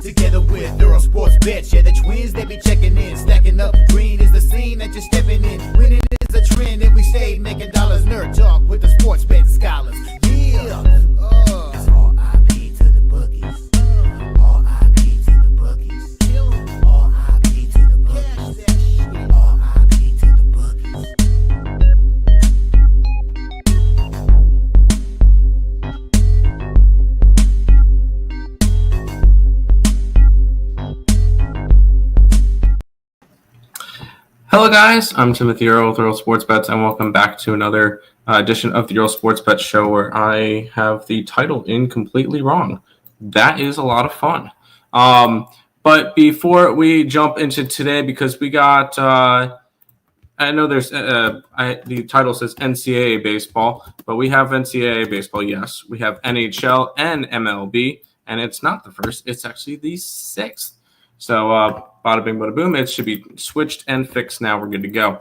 together with Earle Sports Bets. Yeah, the twins, they be checking in, stacking up. Green is the scene that you're stepping in. Winning is a trend, and we stay making dollars. Nerd talk with the sports bet scholars. Yeah, it's R.I.P. to the bookies. R.I.P. to the bookies. R.I.P. to the bookies. R.I.P. to the bookies. Hello guys, I'm Timothy Earle with Earle Sports Bets, and welcome back to another edition of the Earle Sports Bets show where I have the title in completely wrong. That is a lot of fun. But before we jump into today, because we got, I know there's, the title says NCAA baseball, but we have NCAA baseball, yes. We have NHL and MLB, and it's not the first, it's actually the sixth. So, bada bing, bada boom. It should be switched and fixed now. We're good to go.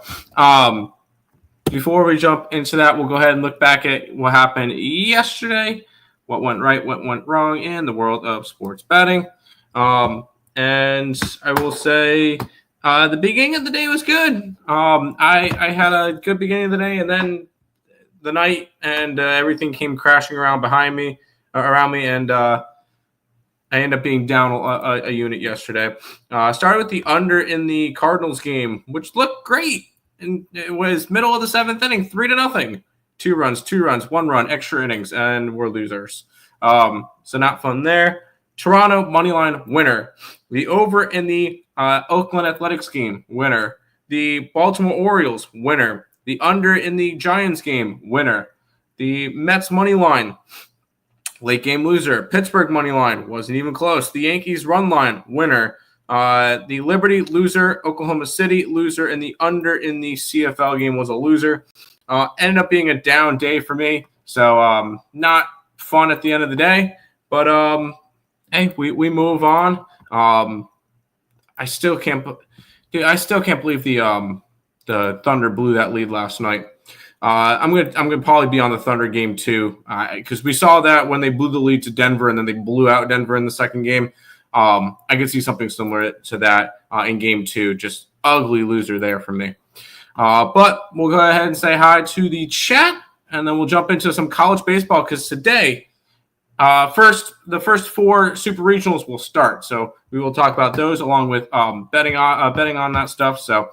Before we jump into that, we'll go ahead and look back at what happened yesterday, what went right, what went wrong in the world of sports betting. And I will say the beginning of the day was good. I had a good beginning of the day, and then the night and everything came crashing around around me, and I ended up being down a unit yesterday. Started with the under in the Cardinals game, which looked great. And it was middle of the seventh inning, 3-0. 2 runs, 1 run, extra innings, and we're losers. So not fun there. Toronto moneyline winner. The over in the Oakland Athletics game, winner. The Baltimore Orioles, winner. The under in the Giants game, winner. The Mets moneyline, late game loser. Pittsburgh money line wasn't even close. The Yankees run line winner. The Liberty loser. Oklahoma City loser. And the under in the CFL game was a loser. Ended up being a down day for me. So not fun at the end of the day. But hey, we move on. I still can't believe the Thunder blew that lead last night. I'm gonna probably be on the Thunder game too, because we saw that when they blew the lead to Denver and then they blew out Denver in the second game. I could see something similar to that in game 2. Just ugly loser there for me. But we'll go ahead and say hi to the chat, and then we'll jump into some college baseball because today, the first 4 super regionals will start. So we will talk about those along with betting on that stuff. So.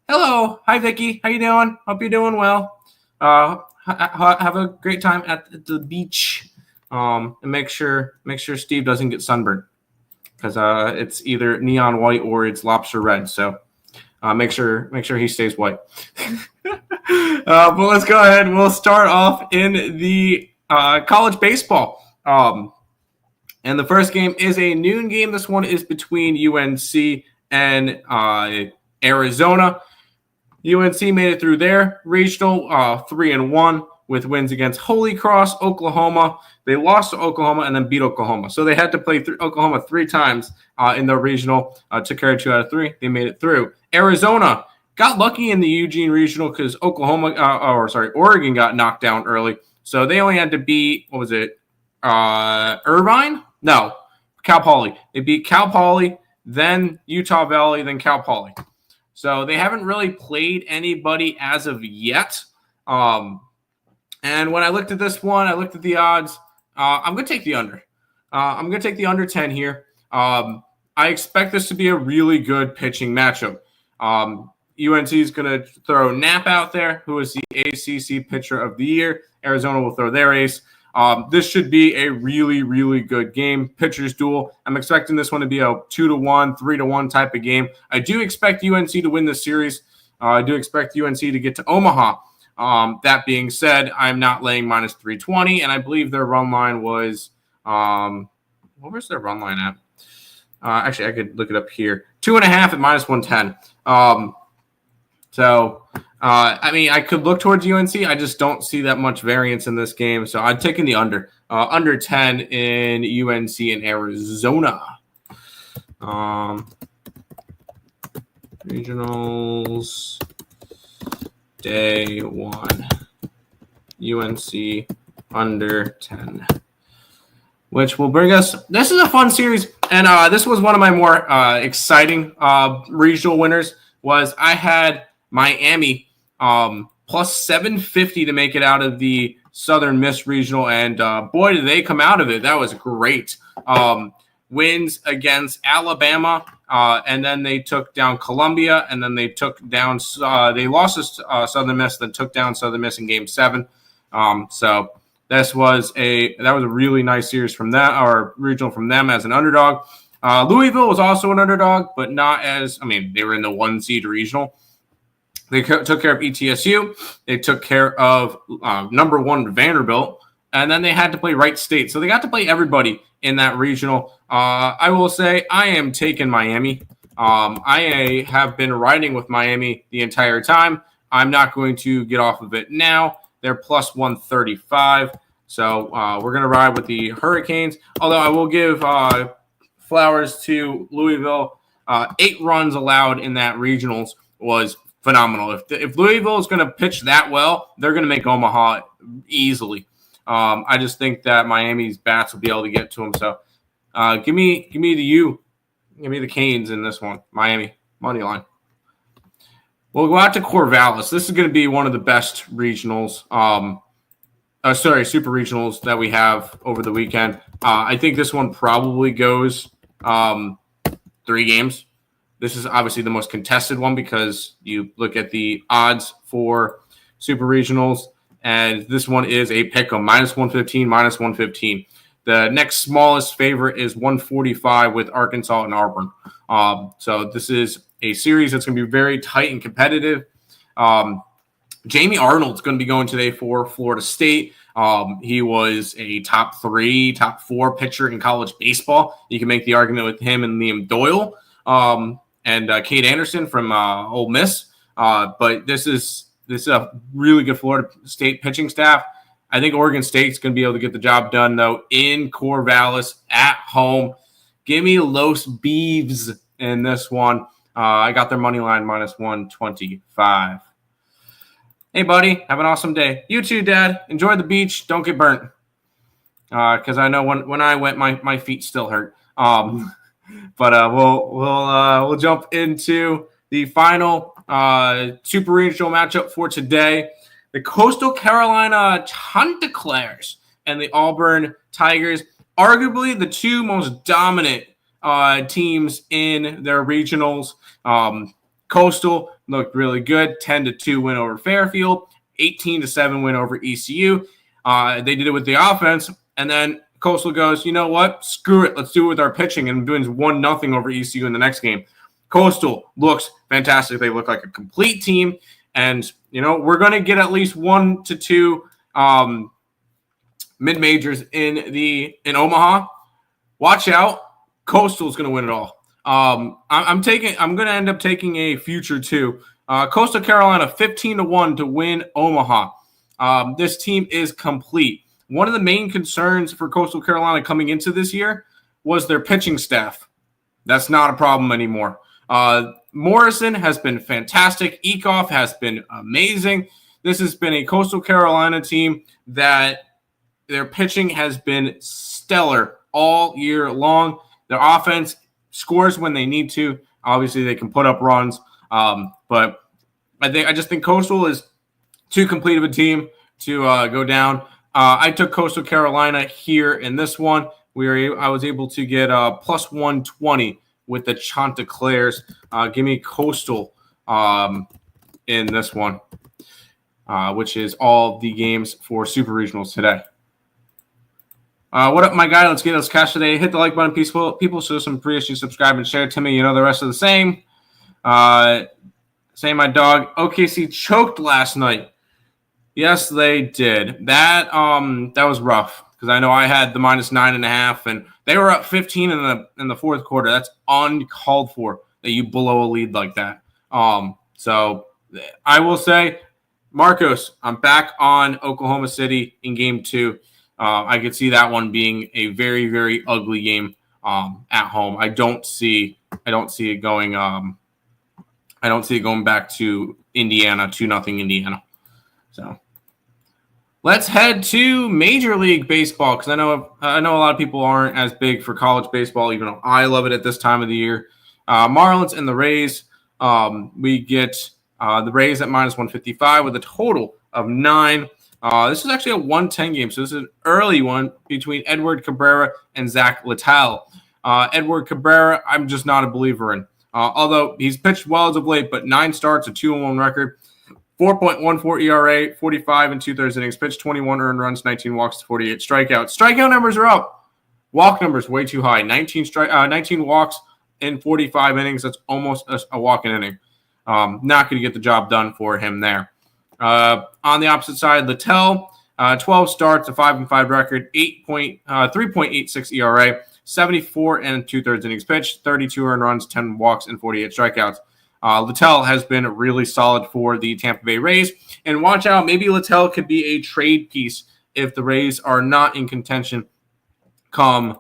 Hello. Hi, Vicky. How you doing? Hope you're doing well. Have a great time at the beach. And make sure Steve doesn't get sunburned because it's either neon white or it's lobster red. So make sure he stays white. But let's go ahead. We'll start off in the college baseball. And the first game is a noon game. This one is between UNC and Arizona. UNC made it through their regional 3-1 with wins against Holy Cross, Oklahoma. They lost to Oklahoma and then beat Oklahoma. So they had to play Oklahoma 3 times in the regional. Took care of 2 out of 3. They made it through. Arizona got lucky in the Eugene regional because Oregon got knocked down early. So they only had to beat, Irvine? No, Cal Poly. They beat Cal Poly, then Utah Valley, then Cal Poly. So they haven't really played anybody as of yet. And when I looked at this one, I looked at the odds. I'm going to take the under. I'm going to take the under 10 here. I expect this to be a really good pitching matchup. UNC is going to throw Knapp out there, who is the ACC Pitcher of the Year. Arizona will throw their ace. This should be a really, really good game. Pitchers duel. I'm expecting this one to be a 2-1, 3-1 type of game. I do expect UNC to win this series. I do expect UNC to get to Omaha. That being said, I'm not laying minus 320, and I believe their run line was what was their run line at? Actually, I could look it up here. 2.5 at minus 110. I mean, I could look towards UNC. I just don't see that much variance in this game. So I'm taking the under. Under 10 in UNC and Arizona. Regionals. Day 1. UNC under 10. Which will bring us – this is a fun series. And this was one of my more exciting regional winners. Was I had Miami plus 750 to make it out of the Southern Miss Regional, and boy, did they come out of it. That was great. Wins against Alabama, and then they took down Columbia, and then they took down. They lost to Southern Miss, then took down Southern Miss in Game 7. So that was a really nice series from them, or regional from them as an underdog. Louisville was also an underdog, but not as. I mean, they were in the 1 seed regional. They took care of ETSU. They took care of number 1 Vanderbilt, and then they had to play Wright State. So they got to play everybody in that regional. I will say I am taking Miami. I have been riding with Miami the entire time. I'm not going to get off of it now. They're plus 135. So we're going to ride with the Hurricanes. Although I will give flowers to Louisville. 8 runs allowed in that regionals was phenomenal. If Louisville is going to pitch that well, they're going to make Omaha easily. I just think that Miami's bats will be able to get to them. So give me the Canes in this one. Miami money line. We'll go out to Corvallis. This is going to be one of the best regionals. Super regionals that we have over the weekend. I think this one probably goes 3 games. This is obviously the most contested one because you look at the odds for super regionals, and this one is a pick-em, minus 115, minus 115. The next smallest favorite is 145 with Arkansas and Auburn. So this is a series that's going to be very tight and competitive. Jamie Arnold's going to be going today for Florida State. He was a top 3, top 4 pitcher in college baseball. You can make the argument with him and Liam Doyle. And Cade Anderson from Ole Miss. But this is a really good Florida State pitching staff. I think Oregon State's going to be able to get the job done, though, in Corvallis at home. Give me Los Beavs in this one. I got their money line minus 125. Hey, buddy, have an awesome day. You too, Dad. Enjoy the beach. Don't get burnt. Because I know when I went, my feet still hurt. But we'll jump into the final super regional matchup for today. The Coastal Carolina Chanticleers and the Auburn Tigers, arguably the 2 most dominant teams in their regionals. Coastal looked really good, 10-2 win over Fairfield, 18-7 win over ECU. They did it with the offense, and then Coastal goes, you know what? Screw it. Let's do it with our pitching, and doing 1-0 over ECU in the next game. Coastal looks fantastic. They look like a complete team, and we're going to get at least 1 to 2 mid-majors in Omaha. Watch out. Coastal is going to win it all. I'm going to end up taking a future too. Coastal Carolina 15-1 to win Omaha. This team is complete. One of the main concerns for Coastal Carolina coming into this year was their pitching staff. That's not a problem anymore. Morrison has been fantastic. Eekhoff has been amazing. This has been a Coastal Carolina team that their pitching has been stellar all year long. Their offense scores when they need to. Obviously, they can put up runs. But I just think Coastal is too complete of a team to go down. I took Coastal Carolina here in this one. I was able to get plus 120 with the Chanticleers. Give me Coastal in this one, which is all the games for Super Regionals today. What up, my guy? Let's get us cash today. Hit the like button, people. Show some appreciation, subscribe, and share. Timmy, the rest of the same. Say my dog. OKC choked last night. Yes, they did. That was rough because I know I had the minus 9.5, and they were up 15 in the fourth quarter. That's uncalled for that you blow a lead like that. So I will say, Marcos, I'm back on Oklahoma City in Game 2. I could see that one being a very, very ugly game at home. I don't see it going. I don't see it going back to Indiana, 2-0 Indiana. So Let's head to Major League Baseball because I know a lot of people aren't as big for college baseball, even though I love it at this time of the year. Marlins and the Rays. We get the Rays at minus 155 with a total of 9. This is actually a 110 game, so this is an early one between Edward Cabrera and Zach Littell. Edward Cabrera, I'm just not a believer in. Although he's pitched well as of late, but 9 starts, a 2-1 record. 4.14 ERA, 45 and 2/3 innings pitched, 21 earned runs, 19 walks, 48 strikeouts. Strikeout numbers are up. Walk numbers way too high. 19 walks in 45 innings. That's almost a walk an inning. Not going to get the job done for him there. On the opposite side, Littell, 12 starts, a 5-5 record, 3.86 ERA, 74 and 2/3 innings pitched, 32 earned runs, 10 walks, and 48 strikeouts. Littell has been really solid for the Tampa Bay Rays. And watch out, maybe Littell could be a trade piece if the Rays are not in contention come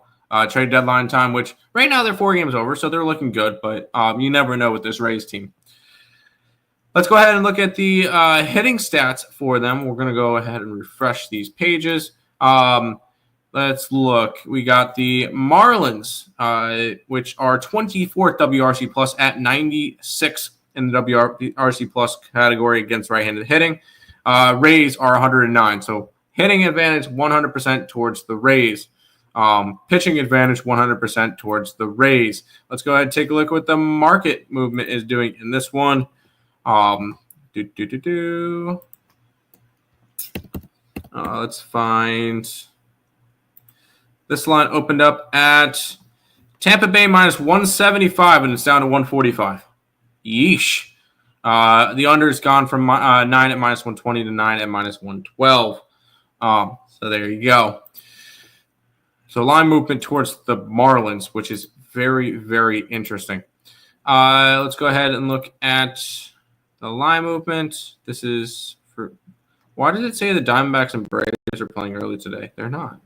trade deadline time, which right now they're 4 games over, so they're looking good. But you never know with this Rays team. Let's go ahead and look at the hitting stats for them. We're going to go ahead and refresh these pages. Let's look. We got the Marlins, which are 24th WRC plus at 96 in the WRC plus category against right-handed hitting. Rays are 109. So hitting advantage 100% towards the Rays. Pitching advantage 100% towards the Rays. Let's go ahead and take a look at what the market movement is doing in this one. Let's find... This line opened up at Tampa Bay minus 175, and it's down to 145. Yeesh. The under's gone from 9 at minus 120 to 9 at minus 112. So there you go. So line movement towards the Marlins, which is very, very interesting. Let's go ahead and look at the line movement. This is for... Why did it say the Diamondbacks and Braves are playing early today? They're not.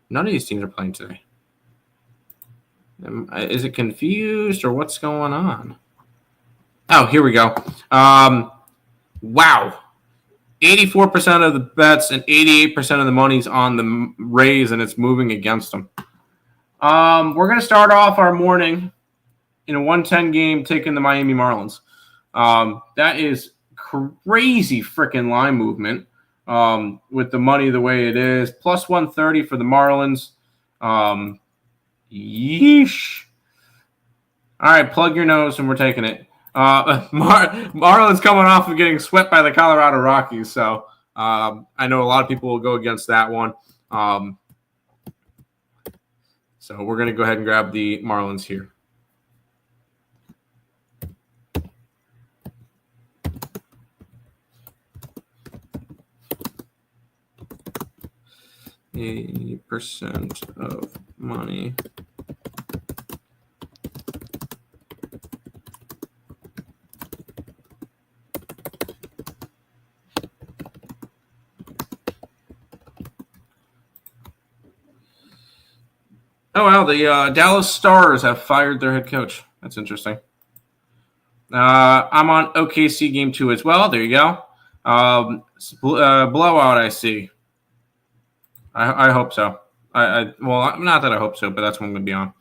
None of these teams are playing today. Is it confused or what's going on? Oh, here we go. Wow. 84% of the bets and 88% of the money's on the Rays, and it's moving against them. We're going to start off our morning in a 110 game taking the Miami Marlins. That is crazy freaking line movement. With the money the way it is, plus 130 for the Marlins. Yeesh. All right, plug your nose, and we're taking it. Marlins coming off of getting swept by the Colorado Rockies, so I know a lot of people will go against that one. So we're going to go ahead and grab the Marlins here. 80% of money. Oh, wow. The Dallas Stars have fired their head coach. That's interesting. I'm on OKC game 2 as well. There you go. Blowout, I see. I hope so. Well, not that I hope so, but that's what I'm going to be on.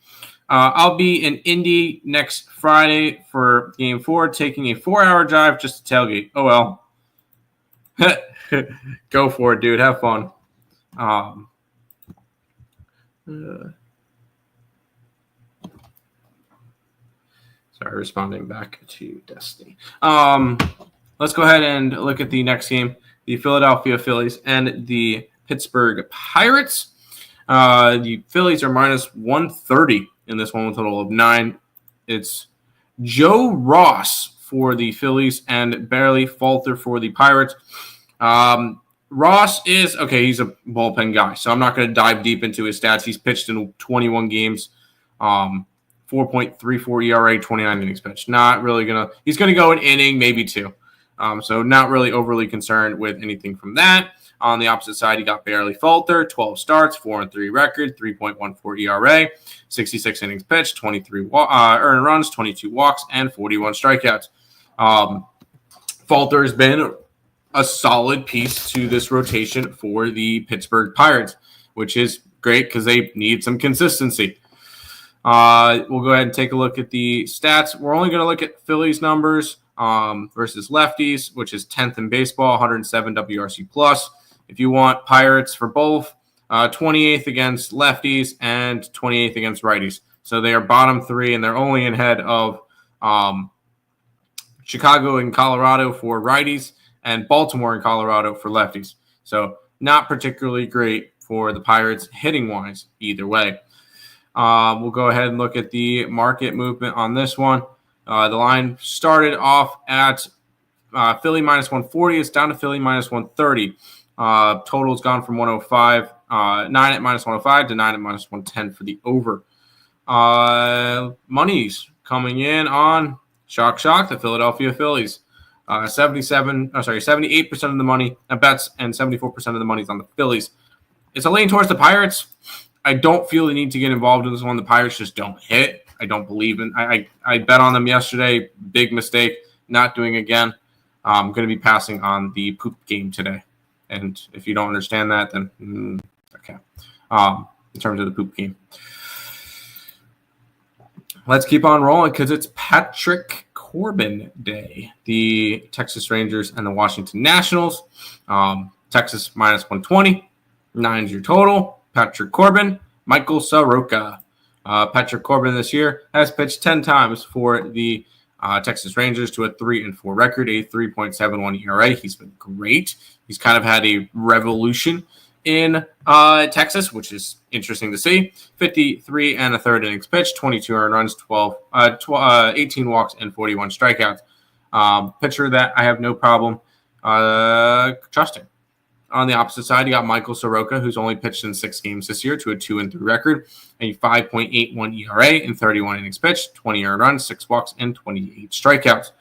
I'll be in Indy next Friday for Game 4, taking a 4-hour drive just to tailgate. Oh, well. Go for it, dude. Have fun. Sorry, responding back to Destiny. Let's go ahead and look at the next game. The Philadelphia Phillies and the Pittsburgh Pirates. The Phillies are minus 130 in this one with a total of 9. It's Joe Ross for the Phillies and Barely Falter for the Pirates. Ross is, okay, he's a bullpen guy, so I'm not going to dive deep into his stats. He's pitched in 21 games, 4.34 ERA, 29 innings pitched. Not really going to – he's going to go an inning, maybe 2. So not really overly concerned with anything from that. On the opposite side, you got Barely Falter, 12 starts, 4-3 record, 3.14 ERA, 66 innings pitched, 23 earned runs, 22 walks, and 41 strikeouts. Falter has been a solid piece to this rotation for the Pittsburgh Pirates, which is great because they need some consistency. We'll go ahead and take a look at the stats. We're only going to look at Phillies numbers versus lefties, which is 10th in baseball, 107 WRC plus. If you want Pirates for both, 28th against lefties and 28th against righties. So they are bottom three, and they're only ahead of Chicago and Colorado for righties and Baltimore and Colorado for lefties. So not particularly great for the Pirates hitting-wise either way. We'll go ahead and look at the market movement on this one. The line started off at Philly minus 140. It's down to Philly minus 130. Total's gone from 105, 9 at minus 105 to 9 at minus 110 for the over. Money's coming in on shock, the Philadelphia Phillies. 78% of the money bets and 74% of the money is on the Phillies. It's a lean towards the Pirates. I don't feel the need to get involved in this one. The Pirates just don't hit. I don't believe in. I bet on them yesterday. Big mistake. Not doing again. I'm going to be passing on the poop game today. And if you don't understand that, then okay. In terms of the poop game. Let's keep on rolling because it's Patrick Corbin Day. The Texas Rangers and the Washington Nationals. Texas minus 120. 9's your total. Patrick Corbin, Michael Soroka. Patrick Corbin this year has pitched 10 times for the Texas Rangers to a 3-4 record, a 3.71 ERA. He's been great. He's kind of had a revolution in Texas, which is interesting to see. 53 and a third innings pitched, 22 earned runs, 18 walks, and 41 strikeouts. Pitcher that I have no problem trusting. On the opposite side, you got Michael Soroka, who's only pitched in 6 games this year to a 2-3 record, a 5.81 ERA in 31 innings pitched, 20 earned runs, 6 walks, and 28 strikeouts.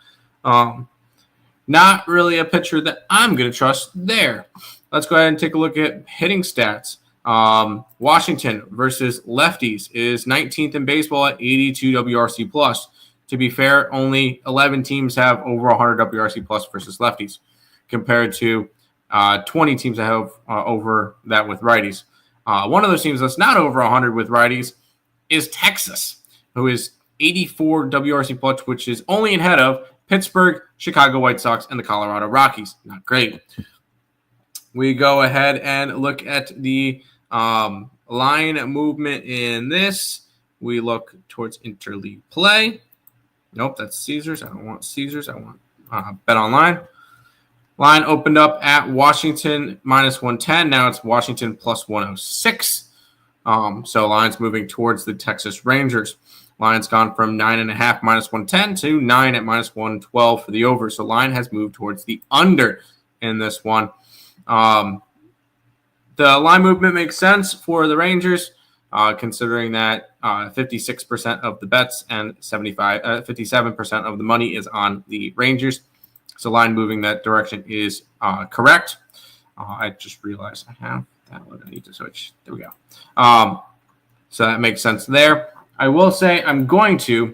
Not really a pitcher that I'm going to trust there. Let's go ahead and take a look at hitting stats. Washington versus lefties is 19th in baseball at 82 WRC plus. To be fair, only 11 teams have over 100 WRC plus versus lefties, compared to 20 teams that have over that with righties. One of those teams that's not over 100 with righties is Texas, who is 84 WRC plus, which is only ahead of Pittsburgh, Chicago White Sox, and the Colorado Rockies. Not great. We go ahead and look at the line movement in this. We look towards interleague play. Nope, that's Caesars. I don't want Caesars. I want Bet Online. Line opened up at Washington minus 110. Now it's Washington plus 106. So line's moving towards the Texas Rangers. Line's gone from 9.5 minus 110 to 9 at minus 112 for the over. So line has moved towards the under in this one. The line movement makes sense for the Rangers, considering that 56% of the bets and 57% of the money is on the Rangers. So line moving that direction is correct. I just realized I have that one. I need to switch. There we go. So that makes sense there. I will say I'm going to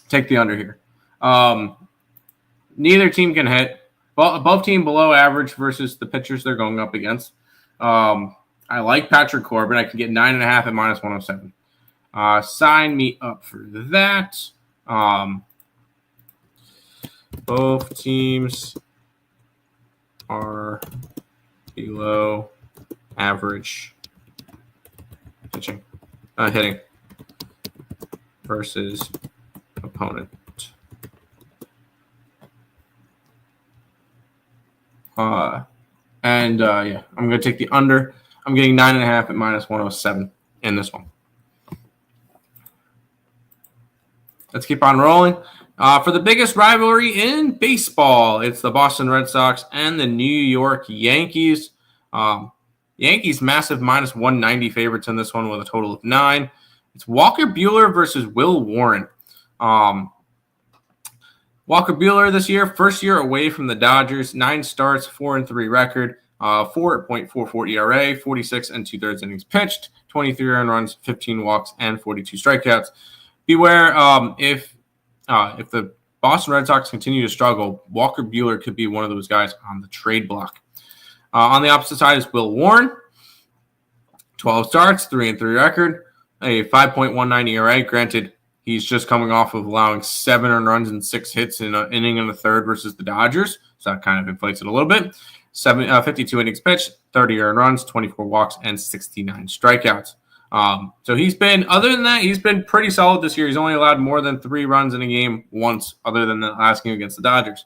take the under here. Neither team can hit. Both team below average versus the pitchers they're going up against. I like Patrick Corbin. I can get 9.5 at minus 107. Sign me up for that. Both teams are below average hitting versus opponent. I'm going to take the under. I'm getting 9.5 at minus 107 in this one. Let's keep on rolling. For the biggest rivalry in baseball, it's the Boston Red Sox and the New York Yankees. Yankees massive minus 190 favorites in this one with a total of 9. It's Walker Buehler versus Will Warren. Walker Buehler this year, first year away from the Dodgers, 9 starts, 4-3 record, 4.44 ERA, 46 and 2/3 innings pitched, 23 earned runs, 15 walks, and 42 strikeouts. Beware if the Boston Red Sox continue to struggle, Walker Buehler could be one of those guys on the trade block. On the opposite side is Will Warren. 12 starts, 3-3 record, a 5.19 ERA. Granted, he's just coming off of allowing 7 earned runs and 6 hits in an inning and a third versus the Dodgers, so that kind of inflates it a little bit. 52 innings pitched, 30 earned runs, 24 walks, and 69 strikeouts. So he's been, other than that, he's been pretty solid this year. He's only allowed more than 3 runs in a game once, other than the last game against the Dodgers.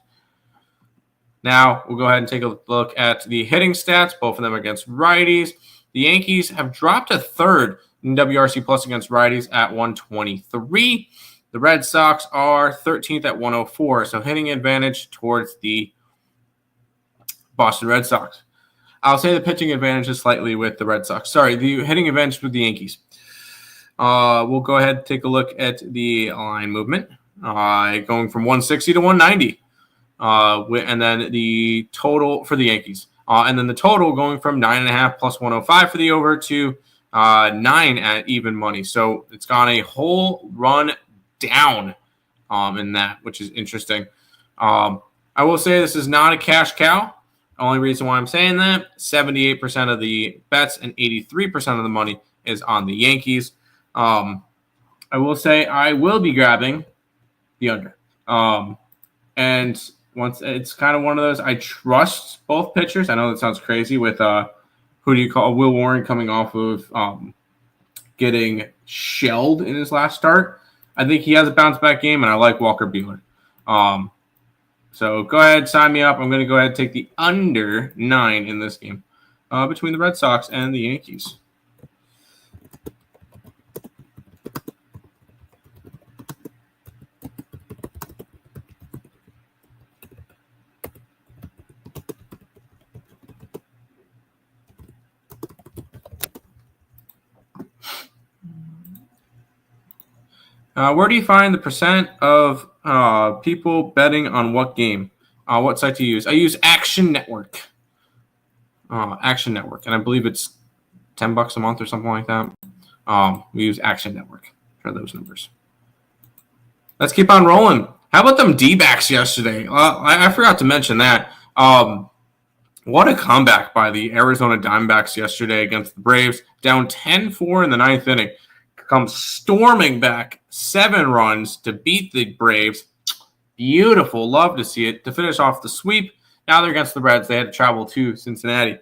Now, we'll go ahead and take a look at the hitting stats, both of them against righties. The Yankees have dropped a third in WRC plus against righties at 123. The Red Sox are 13th at 104, so hitting advantage towards the Boston Red Sox. I'll say the pitching advantage is slightly with the Red Sox. Sorry, the hitting advantage with the Yankees. We'll go ahead and take a look at the line movement, going from 160 to 190, and then the total for the Yankees. And then the total going from 9.5 plus 105 for the over to 9 at even money. So it's gone a whole run down in that, which is interesting. I will say this is not a cash cow. Only reason why I'm saying that, 78% of the bets and 83% of the money is on the Yankees. I will say I will be grabbing the under. And once it's kind of one of those, I trust both pitchers. I know that sounds crazy with Will Warren coming off of getting shelled in his last start. I think he has a bounce back game, and I like Walker Buehler. So go ahead, sign me up. I'm going to go ahead and take the under 9 in this game between the Red Sox and the Yankees. Where do you find the percent of people betting on what game? What site do you use? I use Action Network. Action Network, and I believe it's $10 a month or something like that. We use Action Network for those numbers. Let's keep on rolling. How about them D-backs yesterday? I forgot to mention that. What a comeback by the Arizona Diamondbacks yesterday against the Braves. Down 10-4 in the 9th inning. Comes storming back 7 runs to beat the Braves. Beautiful. Love to see it. To finish off the sweep. Now they're against the Reds. They had to travel to Cincinnati.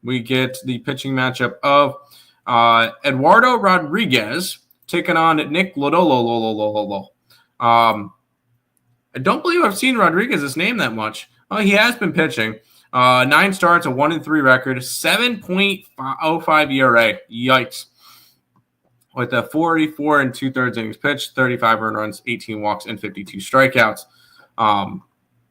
We get the pitching matchup of Eduardo Rodriguez taking on Nick Lodolo. I don't believe I've seen Rodriguez's name that much. He has been pitching. 9 starts, a 1-3 record, 7.05 ERA. Yikes. With a 44 and 2/3 innings pitched, 35 earned runs, 18 walks, and 52 strikeouts.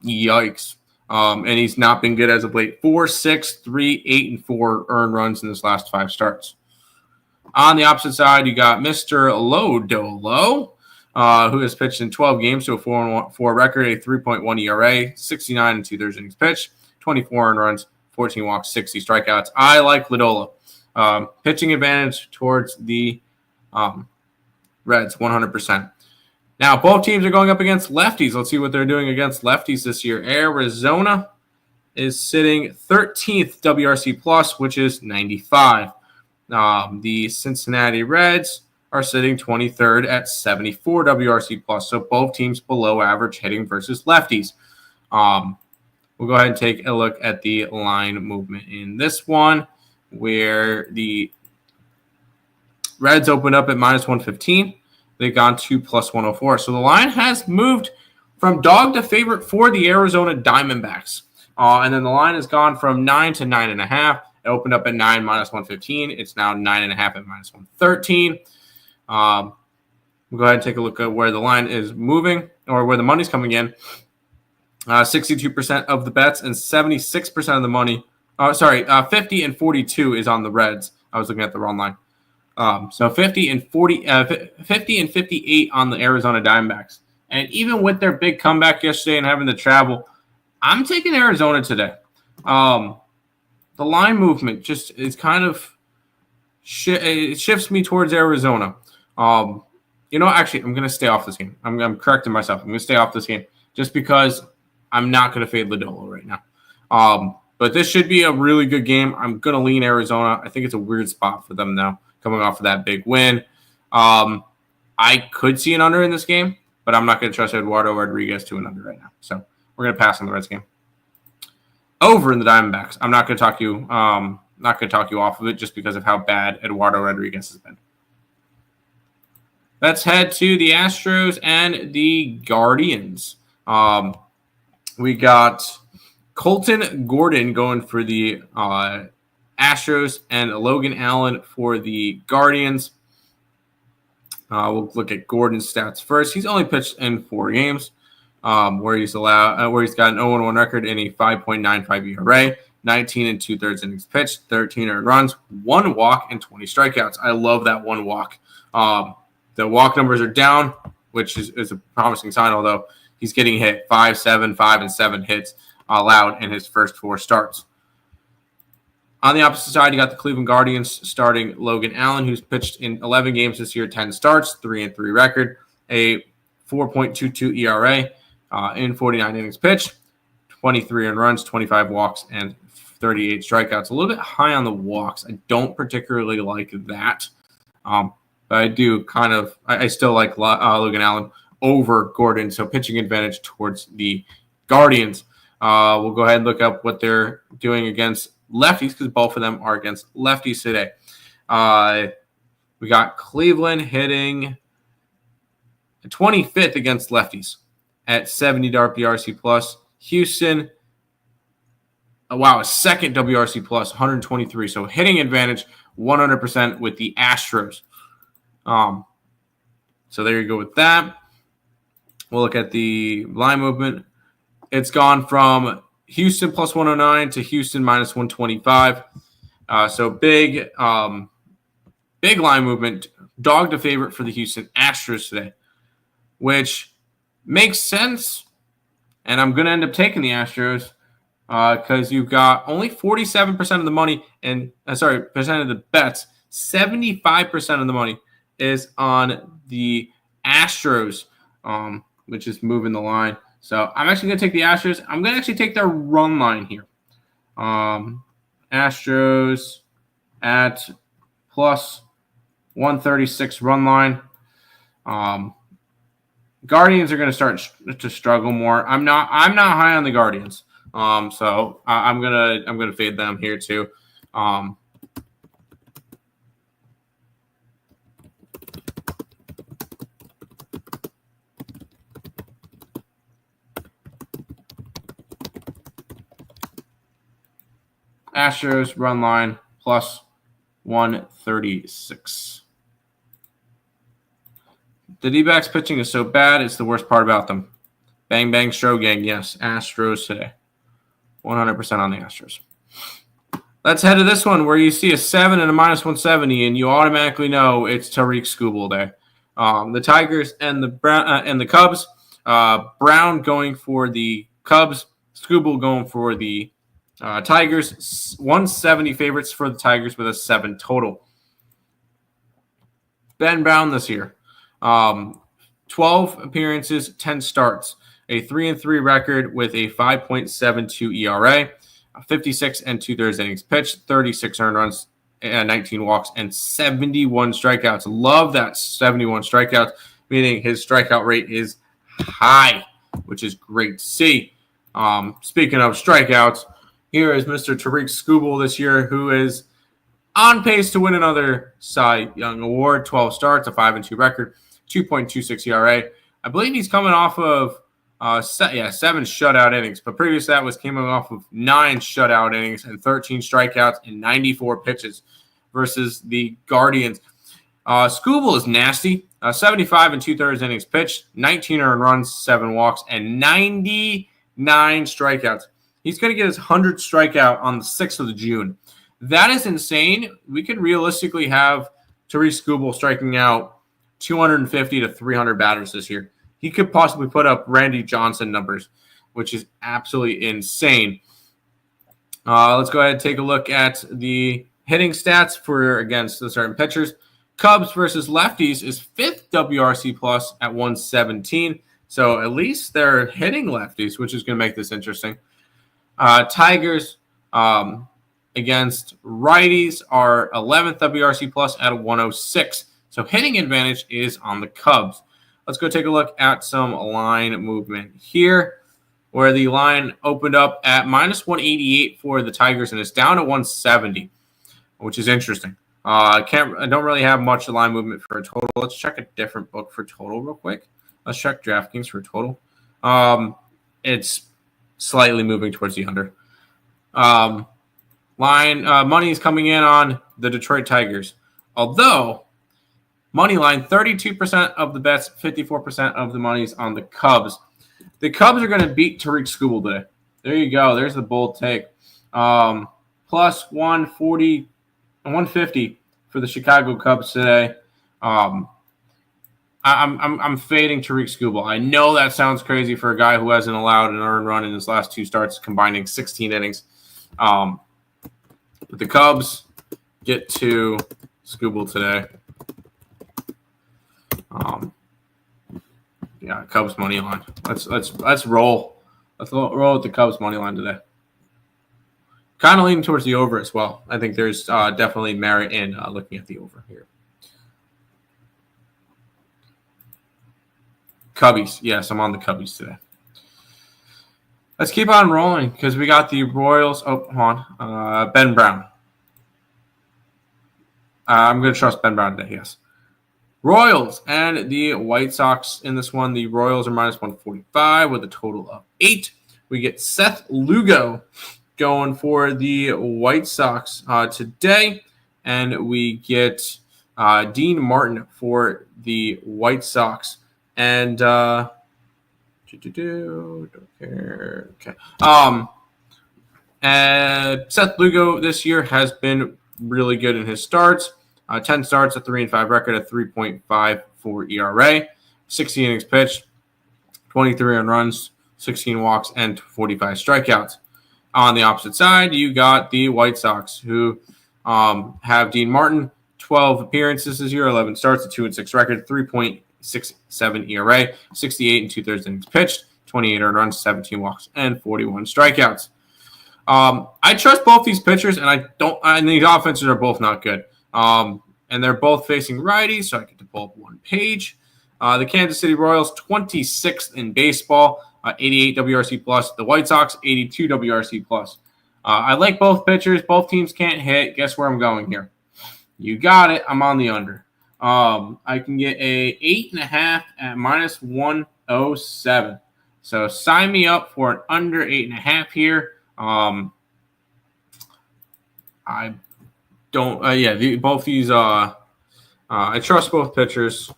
Yikes. And he's not been good as of late. 4, 6, 3, 8, and 4 earned runs in his last 5 starts. On the opposite side, you got Mr. Lodolo, who has pitched in 12 games to a 4-4 record, a 3.1 ERA, 69 and 2/3 innings pitched, 24 earned runs, 14 walks, 60 strikeouts. I like Lodolo. Pitching advantage towards the Reds, 100%. Now, both teams are going up against lefties. Let's see what they're doing against lefties this year. Arizona is sitting 13th WRC plus, which is 95. The Cincinnati Reds are sitting 23rd at 74 WRC plus. So both teams below average hitting versus lefties. We'll go ahead and take a look at the line movement in this one, where the Reds opened up at minus 115. They've gone to plus 104. So the line has moved from dog to favorite for the Arizona Diamondbacks. And then the line has gone from 9 to 9.5. It opened up at 9 minus 115. It's now 9.5 at minus 113. We'll go ahead and take a look at where the line is moving, or where the money's coming in. 62% of the bets and 76% of the money. 50 and 42 is on the Reds. I was looking at the wrong line. So 50 and 58 on the Arizona Diamondbacks. And even with their big comeback yesterday and having to travel, I'm taking Arizona today. The line movement just is kind of it shifts me towards Arizona. You know, actually, I'm going to stay off this game. I'm correcting myself. I'm going to stay off this game just because I'm not going to fade Lodolo right now. But this should be a really good game. I'm going to lean Arizona. I think it's a weird spot for them now, coming off of that big win. I could see an under in this game, but I'm not going to trust Eduardo Rodriguez to an under right now. So we're going to pass on the Reds game. Over in the Diamondbacks. I'm not going to talk you off of it just because of how bad Eduardo Rodriguez has been. Let's head to the Astros and the Guardians. We got Colton Gordon going for the Astros and Logan Allen for the Guardians. We'll look at Gordon's stats first. He's only pitched in 4 games, where he's got an 0-1 record and a 5.95 ERA, 19 2/3 innings pitched, 13 earned runs, 1 walk, and 20 strikeouts. I love that 1 walk. The walk numbers are down, which is a promising sign, although he's getting hit 5, 7, 5, and 7 hits allowed in his first 4 starts. On the opposite side, you got the Cleveland Guardians starting Logan Allen, who's pitched in 11 games this year, 10 starts, 3-3 record, a 4.22 ERA in 49 innings pitched, 23 earned runs, 25 walks, and 38 strikeouts. A little bit high on the walks. I don't particularly like that. But I do I still like Logan Allen over Gordon, so pitching advantage towards the Guardians. We'll go ahead and look up what they're doing against lefties because both of them are against lefties today. We got Cleveland hitting 25th against lefties at 70 WRC plus. Houston, a second WRC plus, 123. So hitting advantage 100% with the Astros. So there you go with that. We'll look at the line movement. It's gone from Houston plus 109 to Houston minus 125. So big line movement. Dog to favorite for the Houston Astros today, which makes sense. And I'm going to end up taking the Astros because you've got only 47% of the money percent of the bets. 75% of the money is on the Astros, which is moving the line. So I'm actually going to take the Astros. I'm going to actually take their run line here. Astros at plus 136 run line. Guardians are going to start to struggle more. I'm not high on the Guardians. So I'm gonna fade them here too. Astros run line plus 136. The D-backs pitching is so bad, it's the worst part about them. Bang, bang, Stro gang. Yes, Astros today. 100% on the Astros. Let's head to this one where you see a 7 and a minus 170, and you automatically know it's Tariq Skubal day. The Tigers and the Cubs. Brown going for the Cubs. Skubal going for the Tigers. 170 favorites for the Tigers with a 7 total. Ben Brown this year. 12 appearances, 10 starts, a 3-3 record with a 5.72 ERA, 56 2/3 innings pitched, 36 earned runs, 19 walks, and 71 strikeouts. Love that 71 strikeouts, meaning his strikeout rate is high, which is great to see. Speaking of strikeouts, here is Mr. Tariq Skubal this year, who is on pace to win another Cy Young Award. 12 starts, a 5-2 record, 2.26 ERA. I believe he's coming off of 7 shutout innings, but previous to that came off of 9 shutout innings and 13 strikeouts and 94 pitches versus the Guardians. Skubal is nasty. 75 2/3 innings pitched, 19 earned runs, 7 walks, and 99 strikeouts. He's going to get his 100th strikeout on the 6th of June. That is insane. We could realistically have Tariq Skubal striking out 250 to 300 batters this year. He could possibly put up Randy Johnson numbers, which is absolutely insane. Let's go ahead and take a look at the hitting stats for against the certain pitchers. Cubs versus lefties is 5th WRC plus at 117. So at least they're hitting lefties, which is going to make this interesting. Tigers against righties are 11th WRC plus at 106. So hitting advantage is on the Cubs. Let's go take a look at some line movement here, where the line opened up at minus 188 for the Tigers and it's down to 170, which is interesting. I don't really have much line movement for a total. Let's check a different book for total real quick. Let's check DraftKings for total. It's slightly moving towards the under. Money is coming in on the Detroit Tigers. Although, money line, 32% of the bets, 54% of the money is on the Cubs. The Cubs are going to beat Tariq Skubal today. There you go. There's the bold take. Plus 140, 150 for the Chicago Cubs today. I'm fading Tariq Skubal. I know that sounds crazy for a guy who hasn't allowed an earned run in his last 2 starts, combining 16 innings. But the Cubs get to Skubal today. Cubs money line. Let's roll. Let's roll with the Cubs money line today. Kind of leaning towards the over as well. I think there's definitely merit in looking at the over here. Cubbies. Yes, I'm on the Cubbies today. Let's keep on rolling because we got the Royals. Oh, hold on. Ben Brown. I'm going to trust Ben Brown today, yes. Royals and the White Sox in this one. The Royals are minus 145 with a total of 8. We get Seth Lugo going for the White Sox today. And we get Dean Martin for the White Sox. And don't care. Okay. And Seth Lugo this year has been really good in his starts. 10 starts, a 3-5 record, a 3.54 ERA, 60 innings pitched, 23 earned runs, 16 walks, and 45 strikeouts. On the opposite side, you got the White Sox, who have Dean Martin, 12 appearances this year, 11 starts, a 2-6 record, 3.67 ERA, 68 2/3 innings pitched, 28 earned runs, 17 walks, and 41 strikeouts. I trust both these pitchers, and these offenses are both not good. And they're both facing righties, so I get to pull up one page. The Kansas City Royals, 26th in baseball, 88 WRC plus. The White Sox, 82 WRC plus. I like both pitchers. Both teams can't hit. Guess where I'm going here? You got it. I'm on the under. I can get a 8.5 at minus 107. So sign me up for an under 8.5 here. Both these. I trust both pitchers.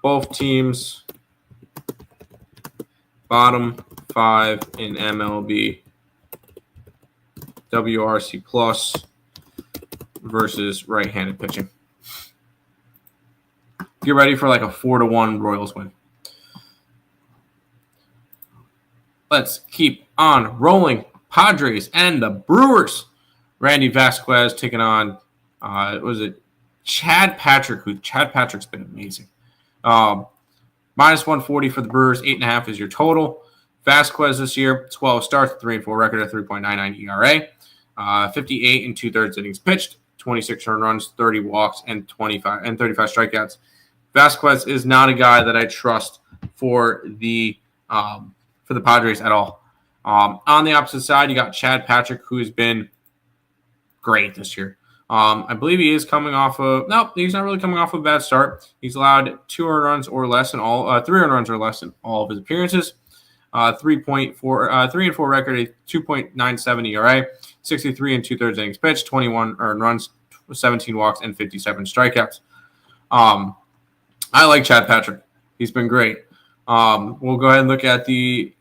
Both teams. Bottom 5 in MLB. WRC plus versus right-handed pitching. Get ready for like a 4-1 Royals win. Let's keep on rolling. Padres and the Brewers. Randy Vasquez taking on, Chad Patrick? Chad Patrick's been amazing. Minus 140 for the Brewers. 8.5 is your total. Vasquez this year, 12 starts, 3-4 record, a 3.99 ERA. 58 2/3 innings pitched, 26 earned runs, 30 walks, and 35 strikeouts. Vasquez is not a guy that I trust for the Padres at all. On the opposite side, you got Chad Patrick, who has been great this year. I believe he is coming off of – no, he's not really coming off of a bad start. He's allowed 2 earned runs or less in all 3 earned runs or less in all of his appearances. 3-4 record, a 2.97 ERA, 63 2/3 innings pitched, 21 earned runs, 17 walks, and 57 strikeouts. I like Chad Patrick. He's been great. We'll go ahead and look at the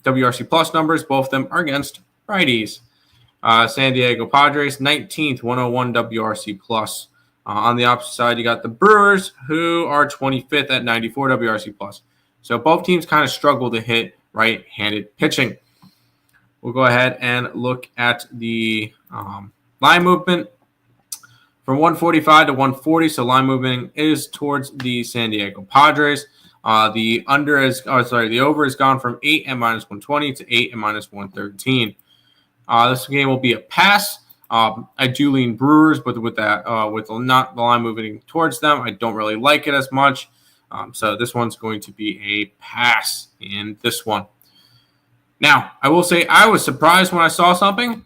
WRC plus numbers. Both of them are against righties. San Diego Padres, 19th, 101 WRC plus. On the opposite side, you got the Brewers, who are 25th at 94 WRC plus. So both teams kind of struggle to hit right-handed pitching. We'll go ahead and look at the Line movement from 145 to 140, so line movement is towards the San Diego Padres. The over is gone from 8 at minus 120 to 8 at minus 113. This game will be a pass. I do lean Brewers, but with not the line moving towards them, I don't really like it as much. So this one's going to be a pass in this one. Now, I will say I was surprised when I saw something.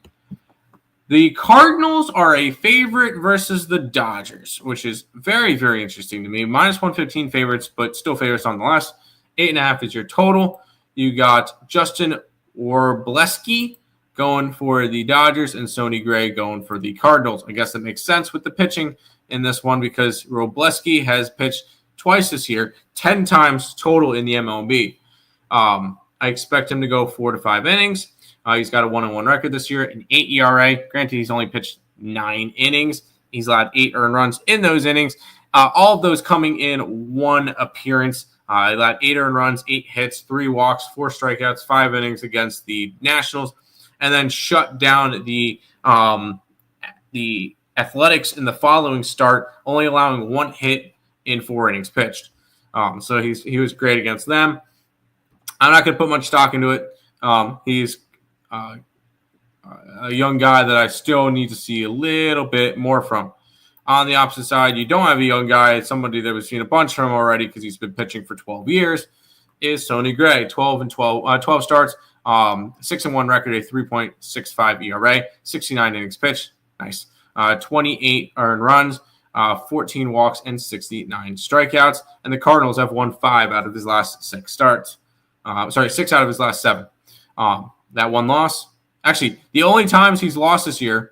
The Cardinals are a favorite versus the Dodgers, which is very, very interesting to me. Minus 115 favorites, but still favorites nonetheless. 8.5 is your total. You got Justin Warbleski going for the Dodgers and Sonny Gray going for the Cardinals. I guess that makes sense with the pitching in this one because Warbleski has pitched twice this year, 10 times total in the MLB. I expect him to go 4 to 5 innings. He's got a 1-1 record this year, an 8 ERA. Granted, he's only pitched 9 innings. He's allowed 8 earned runs in those innings. All of those coming in one appearance. He allowed 8 earned runs, 8 hits, 3 walks, 4 strikeouts, 5 innings against the Nationals, and then shut down the Athletics in the following start, only allowing 1 hit in 4 innings pitched. So he was great against them. I'm not going to put much stock into it. He's a young guy that I still need to see a little bit more from. On the opposite side, you don't have a young guy. It's somebody that we've seen a bunch from already because he's been pitching for 12 years, is Sonny Gray. 12 starts, 6-1 record, a 3.65 ERA, 69 innings pitched. Nice. 28 earned runs, 14 walks, and 69 strikeouts. And the Cardinals have won 5 out of his last 6 starts. 6 out of his last 7. That one loss. Actually, the only times he's lost this year,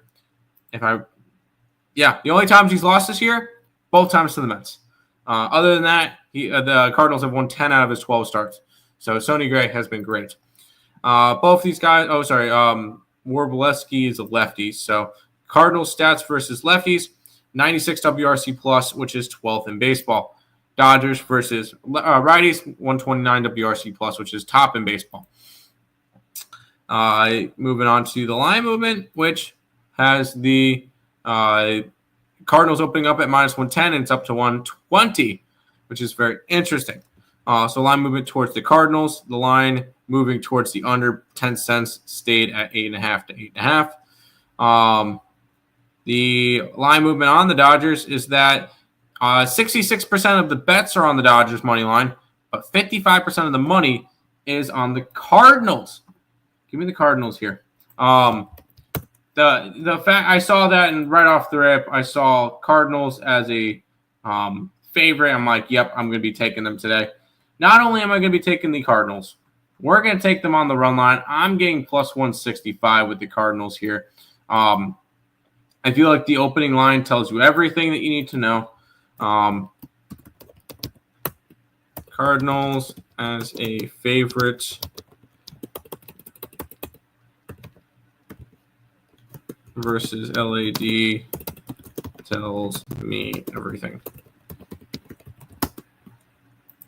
both times to the Mets. Other than that, the Cardinals have won 10 out of his 12 starts. So Sonny Gray has been great. Both these guys, Warbleski is a lefty. So Cardinals stats versus lefties, 96 WRC plus, which is 12th in baseball. Dodgers versus righties, 129 WRC plus, which is top in baseball. Moving on to the line movement, which has the Cardinals opening up at minus 110, and it's up to 120, which is very interesting. So line movement towards the Cardinals. The line moving towards the under 10 cents stayed at 8.5 to 8.5. The line movement on the Dodgers is that 66% of the bets are on the Dodgers money line, but 55% of the money is on the Cardinals. Give me the Cardinals here. The fact I saw that, and right off the rip, I saw Cardinals as a favorite. I'm like, yep, I'm going to be taking them today. Not only am I going to be taking the Cardinals, we're going to take them on the run line. I'm getting plus 165 with the Cardinals here. I feel like the opening line tells you everything that you need to know. Cardinals as a favorite versus LAD tells me everything.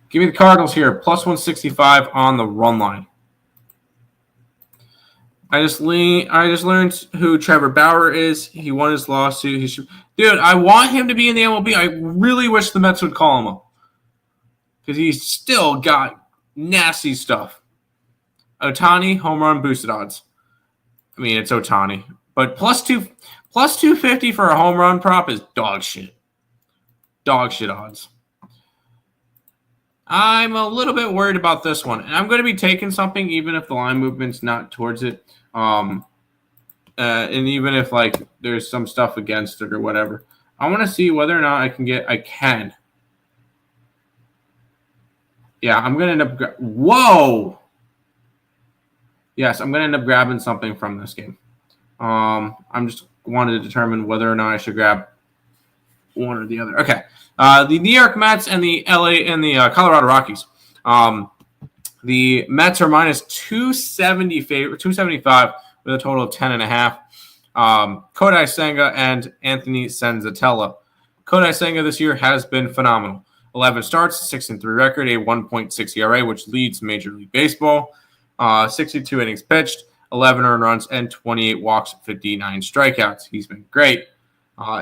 Give me the Cardinals here, plus 165 on the run line. I just learned who Trevor Bauer is. He won his lawsuit. Dude, I want him to be in the MLB. I really wish the Mets would call him up because he's still got nasty stuff. Ohtani, home run boosted odds. I mean, it's Ohtani. But plus 250 for a home run prop is dog shit. Dog shit odds. I'm a little bit worried about this one. And I'm going to be taking something even if the line movement's not towards it. And even if there's some stuff against it or whatever. I want to see whether or not I can. Yeah, I'm going to end up whoa! Yes, I'm going to end up grabbing something from this game. I'm just wanted to determine whether or not I should grab one or the other. Okay. The New York Mets and the Colorado Rockies. The Mets are minus 275 with a total of 10.5. Kodai Senga and Anthony Senzatella. Kodai Senga this year has been phenomenal. 11 starts, 6-3 record, a 1.6 ERA, which leads Major League Baseball. 62 innings pitched, 11 earned runs, and 28 walks, 59 strikeouts. He's been great.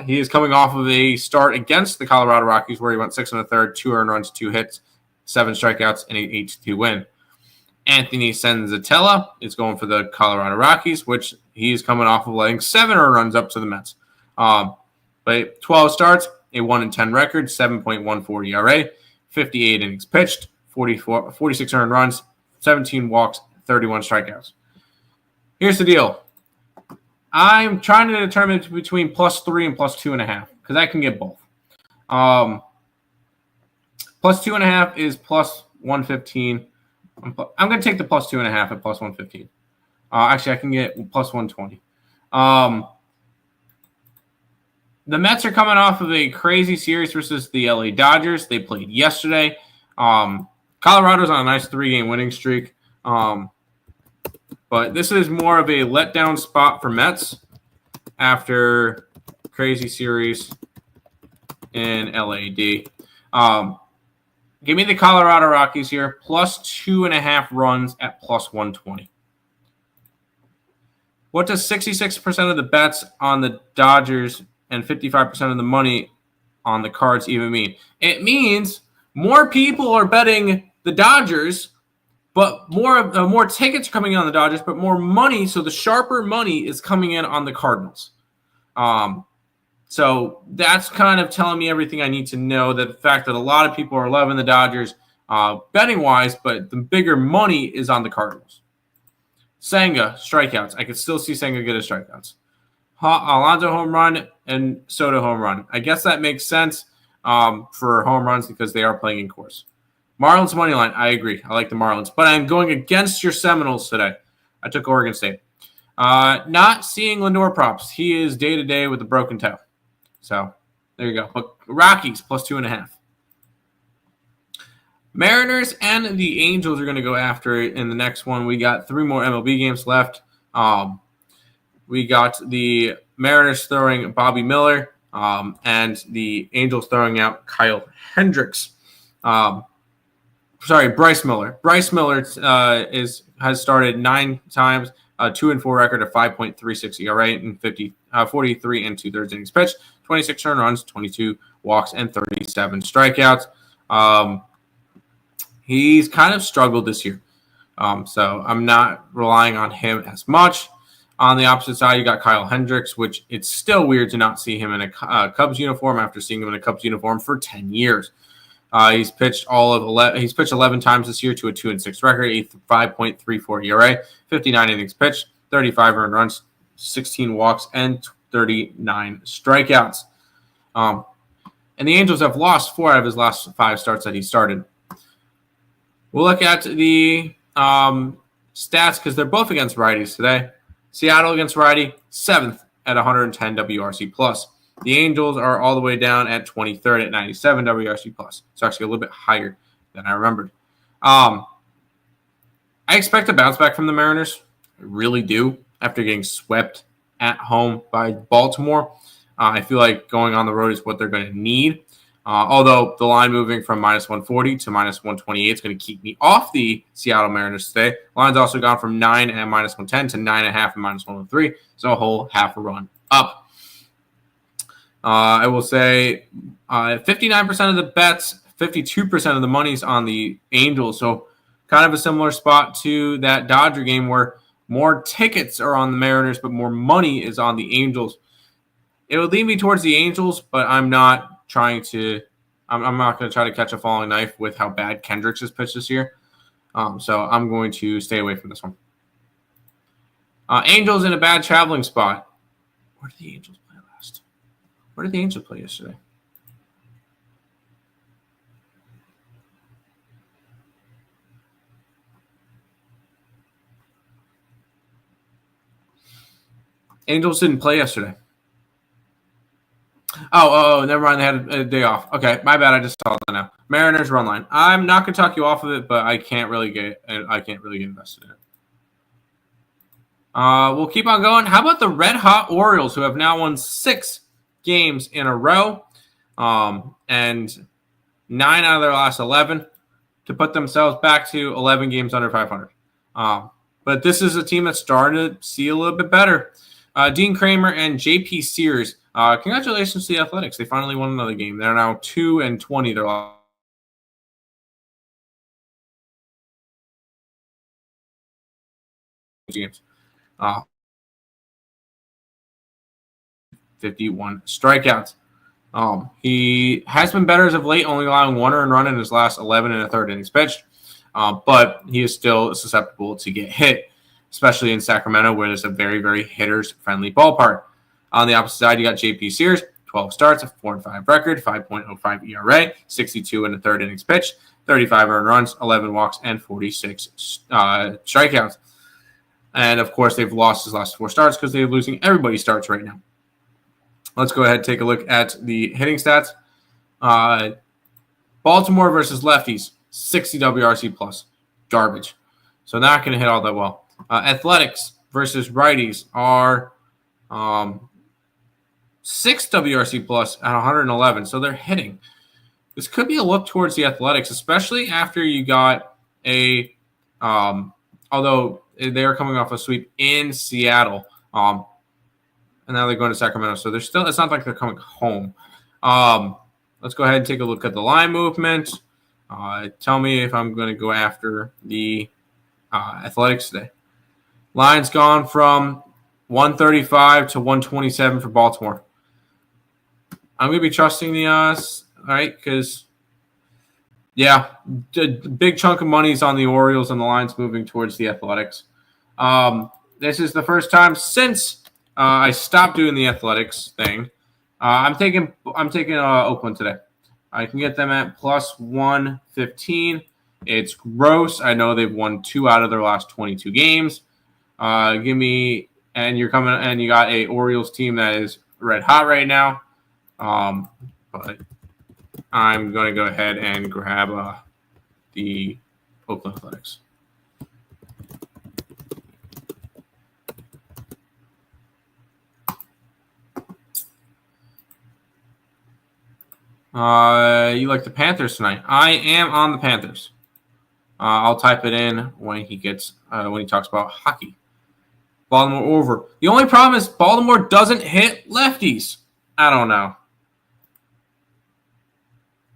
He is coming off of a start against the Colorado Rockies where he went 6 1/3, 2 earned runs, 2 hits, 7 strikeouts, and an 8-2 win. Anthony Senzatella is going for the Colorado Rockies, which he's coming off of letting 7 earned runs up to the Mets. But 12 starts, a 1-10 record, 7.14 ERA, 58 innings pitched, 46 earned runs, 17 walks, 31 strikeouts. Here's the deal. I'm trying to determine between +3 and +2.5 because I can get both. +2.5 is +115. I'm going to take the +2.5 at +115. Actually, I can get +120. The Mets are coming off of a crazy series versus the LA Dodgers. They played yesterday. Colorado's on a nice 3-game winning streak. But this is more of a letdown spot for Mets after crazy series in LAD. Give me the Colorado Rockies here, +2.5 runs at +120. What does 66% of the bets on the Dodgers and 55% of the money on the Cards even mean? It means more people are betting the Dodgers, but more tickets coming in on the Dodgers, but more money. So the sharper money is coming in on the Cardinals. So that's kind of telling me everything I need to know. That the fact that a lot of people are loving the Dodgers betting wise, but the bigger money is on the Cardinals. Senga strikeouts. I could still see Senga get his strikeouts. Alonso home run and Soto home run. I guess that makes sense for home runs because they are playing in course. Marlins money line. I agree. I like the Marlins, but I'm going against your Seminoles today. I took Oregon State. Not seeing Lindor props. He is day to day with a broken toe. So there you go. But Rockies +2.5. Mariners and the Angels are going to go after it in the next one. We got 3 more MLB games left. We got the Mariners throwing Bobby Miller and the Angels throwing out Kyle Hendricks. Bryce Miller. Bryce Miller has started 9 times, 2-4 record, a 5.36 ERA, and 43 and 2/3 innings pitched, 26 earned runs, 22 walks, and 37 strikeouts. He's kind of struggled this year, so I'm not relying on him as much. On the opposite side, you got Kyle Hendricks, which it's still weird to not see him in a Cubs uniform after seeing him in a Cubs uniform for 10 years. He's pitched 11 times this year to a 2-6 record, a 5.34 ERA, 59 innings pitched, 35 earned runs, 16 walks, and 39 strikeouts. And the Angels have lost 4 out of his last 5 starts that he started. We'll look at the stats because they're both against righties today. Seattle against righty, 7th at 110 WRC+. The Angels are all the way down at 23rd at 97 WRC+. It's actually a little bit higher than I remembered. I expect a bounce back from the Mariners. I really do. After getting swept at home by Baltimore, I feel like going on the road is what they're going to need. Although the line moving from -140 to -128 is going to keep me off the Seattle Mariners today. Line's also gone from 9 at -110 to 9.5 at -103. So a whole half a run up. I will say 59% of the bets, 52% of the money's on the Angels. So kind of a similar spot to that Dodger game where more tickets are on the Mariners, but more money is on the Angels. It would lead me towards the Angels, but I'm not going to try to catch a falling knife with how bad Kendricks has pitched this year. So I'm going to stay away from this one. Angels in a bad traveling spot. Where did the Angels play last? Where did the Angels play yesterday? Angels didn't play yesterday. Oh, never mind. They had a day off. Okay, my bad. I just saw that now. Mariners run line. I'm not going to talk you off of it, but I can't really get invested in it. We'll keep on going. How about the red-hot Orioles, who have now won 6 games in a row and 9 out of their last 11 to put themselves back to 11 games under 500. But But this is a team that's starting to see a little bit better. Dean Kramer and J.P. Sears. Congratulations to the Athletics. They finally won another game. They're now 2-20. They're last games. 51 strikeouts. He has been better as of late, only allowing 1 earned run in his last 11 and a third innings pitched. But he is still susceptible to get hit, especially in Sacramento, where there's a very, very hitters-friendly ballpark. On the opposite side, you got J.P. Sears, 12 starts, a 4-5 record, 5.05 ERA, 62 and a third innings pitched, 35 earned runs, 11 walks, and 46 strikeouts. And, of course, they've lost his last 4 starts because they're losing everybody's starts right now. Let's go ahead and take a look at the hitting stats. Baltimore versus lefties, 60 WRC plus. Garbage. So not going to hit all that well. Athletics versus righties are 6 WRC plus at 111. So they're hitting. This could be a look towards the Athletics, especially after you got a although they are coming off a sweep in Seattle. And now they're going to Sacramento. So they're still, it's not like they're coming home. Let's go ahead and take a look at the line movement. Tell me if I'm going to go after the Athletics today. Line's gone from 135 to 127 for Baltimore. I'm going to be trusting the right? Because, yeah, the big chunk of money is on the Orioles and the line's moving towards the Athletics. This is the first time since I stopped doing the Athletics thing. I'm taking Oakland today. I can get them at plus 115. It's gross. I know they've won 2 out of their last 22 games. And you're coming, and you got a Orioles team that is red hot right now. But I'm going to go ahead and grab the Oakland Athletics. You like the Panthers tonight? I am on the Panthers. I'll type it in when he talks about hockey. Baltimore over. The only problem is Baltimore doesn't hit lefties. I don't know.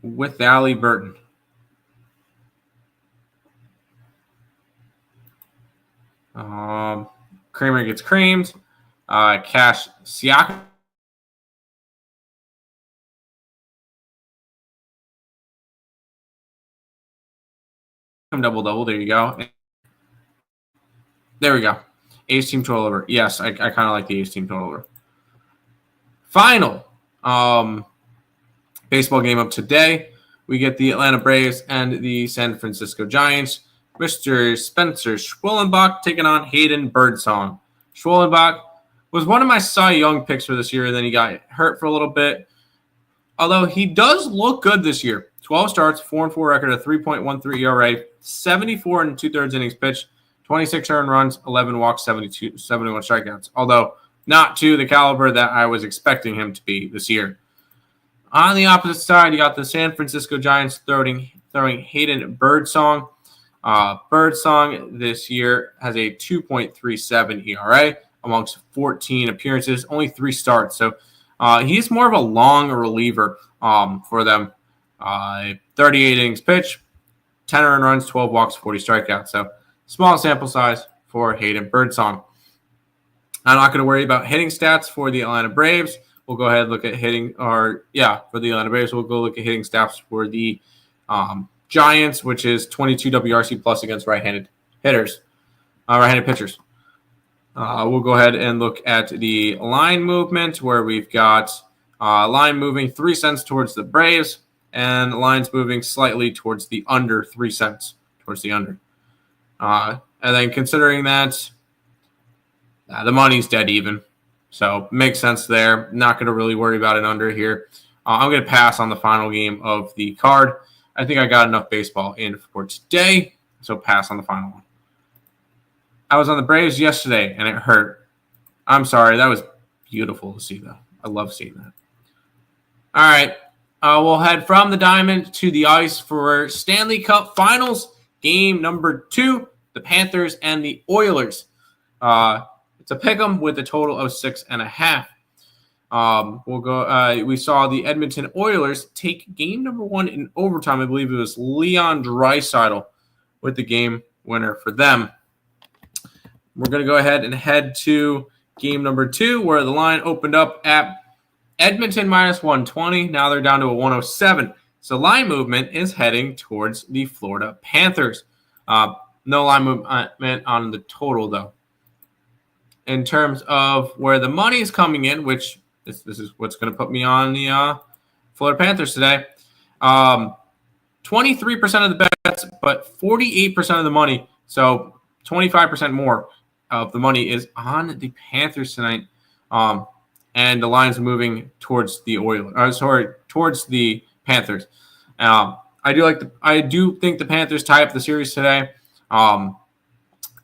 With Allie Burton. Kramer gets creamed. Cash Siakam. Double. There you go. There we go. Ace team total over. Yes, I kind of like the ace team total over. Final baseball game of today. We get the Atlanta Braves and the San Francisco Giants. Mr. Spencer Schwellenbach taking on Hayden Birdsong. Schwellenbach was one of my Cy Young picks for this year, and then he got hurt for a little bit. Although he does look good this year. 12 starts, 4-4 record, a 3.13 ERA, 74 and 2/3 innings pitched, 26 earned runs, 11 walks, 71 strikeouts. Although not to the caliber that I was expecting him to be this year. On the opposite side, you got the San Francisco Giants throwing Hayden Birdsong. Birdsong this year has a 2.37 ERA amongst 14 appearances, only 3 starts. So he's more of a long reliever for them. 38 innings pitched, 10 earned runs, 12 walks, 40 strikeouts. So small sample size for Hayden Birdsong. I'm not going to worry about hitting stats for the Atlanta Braves. We'll go ahead and look at for the Atlanta Braves, we'll go look at hitting stats for the Giants, which is 22 WRC plus against right-handed pitchers. We'll go ahead and look at the line movement, where we've got line moving 3 cents towards the Braves, and lines moving slightly towards the under, 3 cents towards the under. And then considering that the money's dead even, so makes sense there. Not going to really worry about an under here. I'm going to pass on the final game of the card. I think I got enough baseball in for today, so pass on the final one. I was on the Braves yesterday, and it hurt. I'm sorry. That was beautiful to see, though. I love seeing that. All right. We'll head from the diamond to the ice for Stanley Cup Finals, game number 2. the Panthers and the Oilers. It's a pick 'em with a total of 6.5. We'll go. We saw the Edmonton Oilers take game number 1 in overtime. I believe it was Leon Draisaitl with the game winner for them. We're going to go ahead and head to game number 2, where the line opened up at Edmonton minus 120. Now they're down to a 107. So line movement is heading towards the Florida Panthers. No line movement on the total, though. In terms of where the money is coming in, which this is what's going to put me on the Florida Panthers today. 23% of the bets, but 48% of the money. So 25% more of the money is on the Panthers tonight. And the line's moving towards the towards the Panthers. I do think the Panthers tie up the series today. An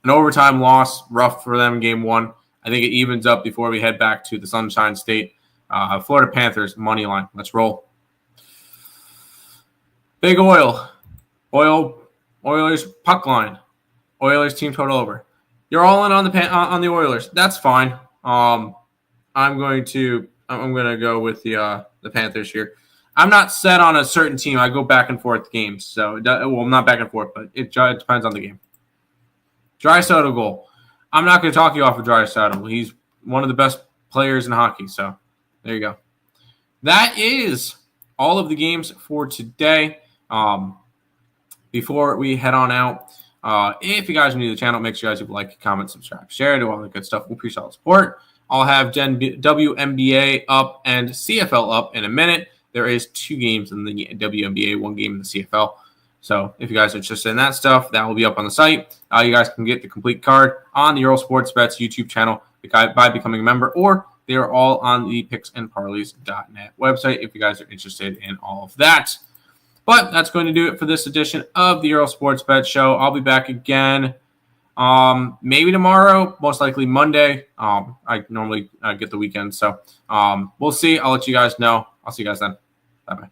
overtime loss, rough for them in game 1. I think it evens up before we head back to the Sunshine State. Florida Panthers money line. Let's roll. Big Oilers puck line. Oilers team total over. You're all in on the Oilers. That's fine. I'm going to go with the Panthers here. I'm not set on a certain team. I go back and forth games. So, not back and forth, but it depends on the game. Draisaitl goal. I'm not going to talk you off of Draisaitl. He's one of the best players in hockey. So, there you go. That is all of the games for today. Before we head on out, if you guys are new to the channel, make sure you guys like, comment, subscribe, share, do all the good stuff. We appreciate all the support. I'll have WNBA up and CFL up in a minute. There is 2 games in the WNBA, 1 game in the CFL. So if you guys are interested in that stuff, that will be up on the site. You guys can get the complete card on the Earle Sports Bets YouTube channel by becoming a member, or they are all on the picksandparleys.net website if you guys are interested in all of that. But that's going to do it for this edition of the Earle Sports Bet Show. I'll be back again maybe tomorrow, most likely Monday. I normally get the weekend, so we'll see. I'll let you guys know. I'll see you guys then. Bye-bye.